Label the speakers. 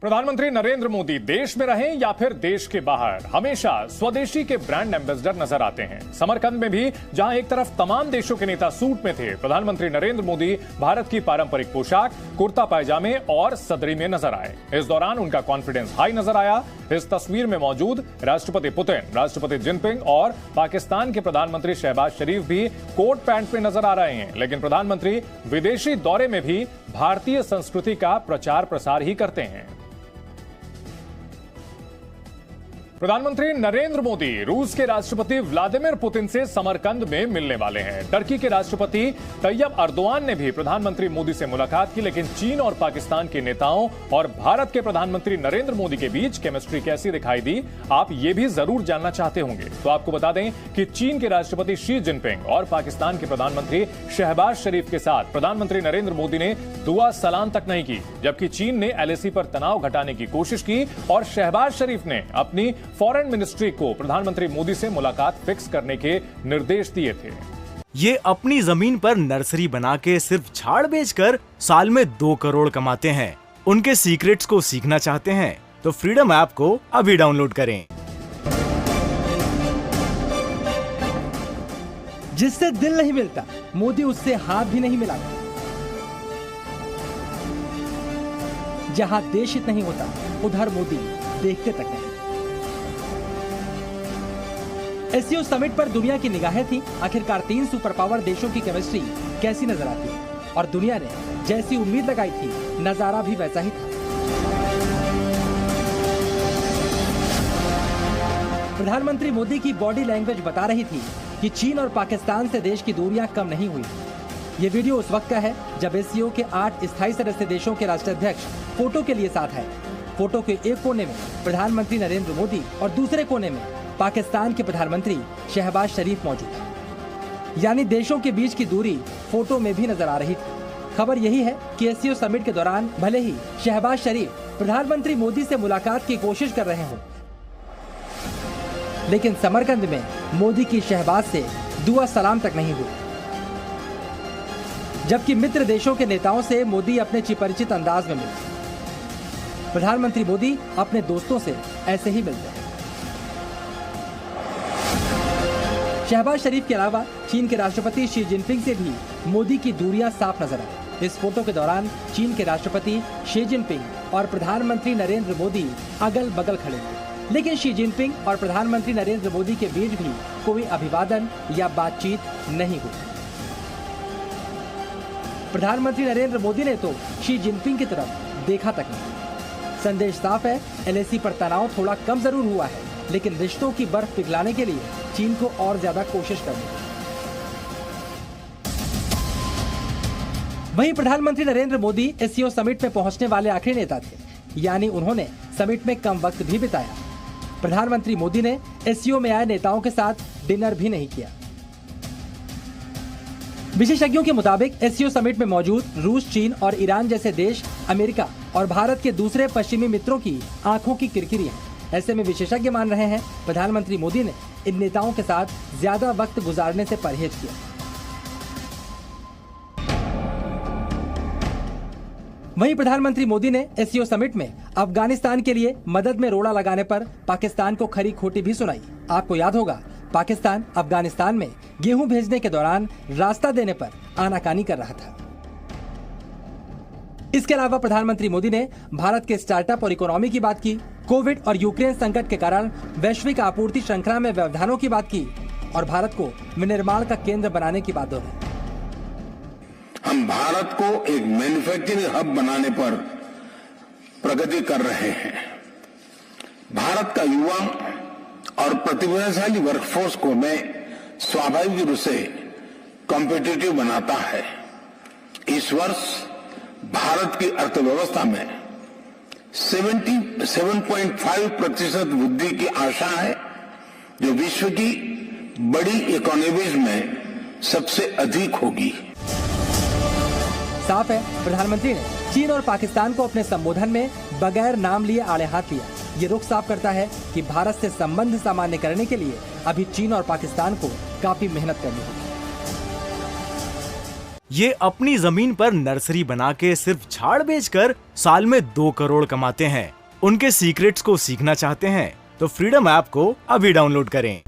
Speaker 1: प्रधानमंत्री नरेंद्र मोदी देश में रहें या फिर देश के बाहर, हमेशा स्वदेशी के ब्रांड एम्बेसडर नजर आते हैं। समरकंद में भी जहां एक तरफ तमाम देशों के नेता सूट में थे, प्रधानमंत्री नरेंद्र मोदी भारत की पारंपरिक पोशाक, कुर्ता पायजामे और सदरी में नजर आए। इस दौरान उनका कॉन्फिडेंस हाई नजर आया। इस तस्वीर में मौजूद राष्ट्रपति पुतिन, राष्ट्रपति जिनपिंग और पाकिस्तान के प्रधानमंत्री शहबाज शरीफ भी कोट पैंट में नजर आ रहे हैं। लेकिन प्रधानमंत्री विदेशी दौरे में भी भारतीय संस्कृति का प्रचार प्रसार ही करते हैं। प्रधानमंत्री नरेंद्र मोदी रूस के राष्ट्रपति व्लादिमीर पुतिन से समरकंद में मिलने वाले हैं। टर्की के राष्ट्रपति तैयब अर्दोआन ने भी प्रधानमंत्री मोदी से मुलाकात की, लेकिन चीन और पाकिस्तान के नेताओं और भारत के प्रधानमंत्री नरेंद्र मोदी के बीच केमिस्ट्री कैसी दिखाई दी, आप ये भी जरूर जानना चाहते होंगे। तो आपको बता दें कि चीन के राष्ट्रपति शी जिनपिंग और पाकिस्तान के प्रधानमंत्री शहबाज शरीफ के साथ प्रधानमंत्री नरेंद्र मोदी ने दुआ सलाम तक नहीं की, जबकि चीन ने एलएसी पर तनाव घटाने की कोशिश की और शहबाज शरीफ ने अपनी फॉरेन मिनिस्ट्री को प्रधानमंत्री मोदी से मुलाकात फिक्स करने के निर्देश दिए थे।
Speaker 2: ये अपनी जमीन पर नर्सरी बना के सिर्फ झाड़ बेचकर साल में 2 करोड़ कमाते हैं। उनके सीक्रेट्स को सीखना चाहते हैं तो फ्रीडम ऐप को अभी डाउनलोड करें।
Speaker 3: जिससे दिल नहीं मिलता, मोदी उससे हाथ भी नहीं मिलाता। जहां देश हित नहीं होता, उधर मोदी देखते तक नहीं। एससीओ समिट पर दुनिया की निगाहें थी। आखिरकार 3 सुपर पावर देशों की केमिस्ट्री कैसी नजर आती है, और दुनिया ने जैसी उम्मीद लगाई थी, नजारा भी वैसा ही था। प्रधानमंत्री मोदी की बॉडी लैंग्वेज बता रही थी कि चीन और पाकिस्तान से देश की दूरियां कम नहीं हुई। ये वीडियो उस वक्त का है जब एससीओ के 8 स्थायी सदस्य देशों के राष्ट्राध्यक्ष फोटो के लिए साथ है। फोटो के एक कोने में प्रधानमंत्री नरेंद्र मोदी और दूसरे कोने में पाकिस्तान के प्रधानमंत्री शहबाज शरीफ मौजूद है। यानी देशों के बीच की दूरी फोटो में भी नजर आ रही थी। खबर यही है कि एससीओ समिट के दौरान भले ही शहबाज शरीफ प्रधानमंत्री मोदी से मुलाकात की कोशिश कर रहे हों, लेकिन समरकंद में मोदी की शहबाज से दुआ सलाम तक नहीं हुई। जबकि मित्र देशों के नेताओं से मोदी अपने चिपरिचित अंदाज में मिले। प्रधानमंत्री मोदी अपने दोस्तों से ऐसे ही मिलते हैं। शहबाज शरीफ के अलावा चीन के राष्ट्रपति शी जिनपिंग से भी मोदी की दूरियां साफ नजर आई। इस फोटो के दौरान चीन के राष्ट्रपति शी जिनपिंग और प्रधानमंत्री नरेंद्र मोदी अगल बगल खड़े थे, लेकिन शी जिनपिंग और प्रधानमंत्री नरेंद्र मोदी के बीच भी कोई अभिवादन या बातचीत नहीं हुई। प्रधानमंत्री नरेंद्र मोदी ने तो शी जिनपिंग की तरफ देखा तक नहीं। संदेश साफ है, एलएसी पर तनाव थोड़ा कम जरूर हुआ है, लेकिन रिश्तों की बर्फ पिघलाने के लिए चीन को और ज्यादा कोशिश करनी है। वहीं प्रधानमंत्री नरेंद्र मोदी एससीओ समिट में पहुंचने वाले आखिरी नेता थे, यानी उन्होंने समिट में कम वक्त भी बिताया। प्रधानमंत्री मोदी ने एससीओ में आए नेताओं के साथ डिनर भी नहीं किया। विशेषज्ञों के मुताबिक एससीओ समिट में मौजूद रूस, चीन और ईरान जैसे देश अमेरिका और भारत के दूसरे पश्चिमी मित्रों की आंखों की किरकिरी है। ऐसे में विशेषज्ञ मान रहे हैं प्रधानमंत्री मोदी ने इन नेताओं के साथ ज्यादा वक्त गुजारने से परहेज किया। वहीं प्रधानमंत्री मोदी ने एससीओ समिट में अफगानिस्तान के लिए मदद में रोड़ा लगाने पर पाकिस्तान को खरी खोटी भी सुनाई। आपको याद होगा, पाकिस्तान अफगानिस्तान में गेहूं भेजने के दौरान रास्ता देने पर आनाकानी कर रहा था। इसके अलावा प्रधानमंत्री मोदी ने भारत के स्टार्टअप और इकोनॉमी की बात की, कोविड और यूक्रेन संकट के कारण वैश्विक आपूर्ति श्रृंखला में व्यवधानों की बात की और भारत को विनिर्माण का केंद्र बनाने की बात दोहराई।
Speaker 4: हम भारत को एक मैन्युफैक्चरिंग हब बनाने पर प्रगति कर रहे हैं। भारत का युवा और प्रतिभाशाली वर्कफोर्स को मैं स्वाभाविक रूप से कॉम्पिटिटिव बनाता है। इस वर्ष भारत की अर्थव्यवस्था में 7.5% वृद्धि की आशा है, जो विश्व की बड़ी इकोनॉमीज में सबसे अधिक होगी।
Speaker 3: साफ है, प्रधानमंत्री ने चीन और पाकिस्तान को अपने संबोधन में बगैर नाम लिए आड़े हाथ लिया। ये रुख साफ करता है कि भारत से संबंध सामान्य करने के लिए अभी चीन और पाकिस्तान को काफी मेहनत करनी होगी।
Speaker 2: ये अपनी जमीन पर नर्सरी बना के सिर्फ झाड़ बेचकर साल में 2 करोड़ कमाते हैं। उनके सीक्रेट्स को सीखना चाहते हैं तो फ्रीडम ऐप को अभी डाउनलोड करें।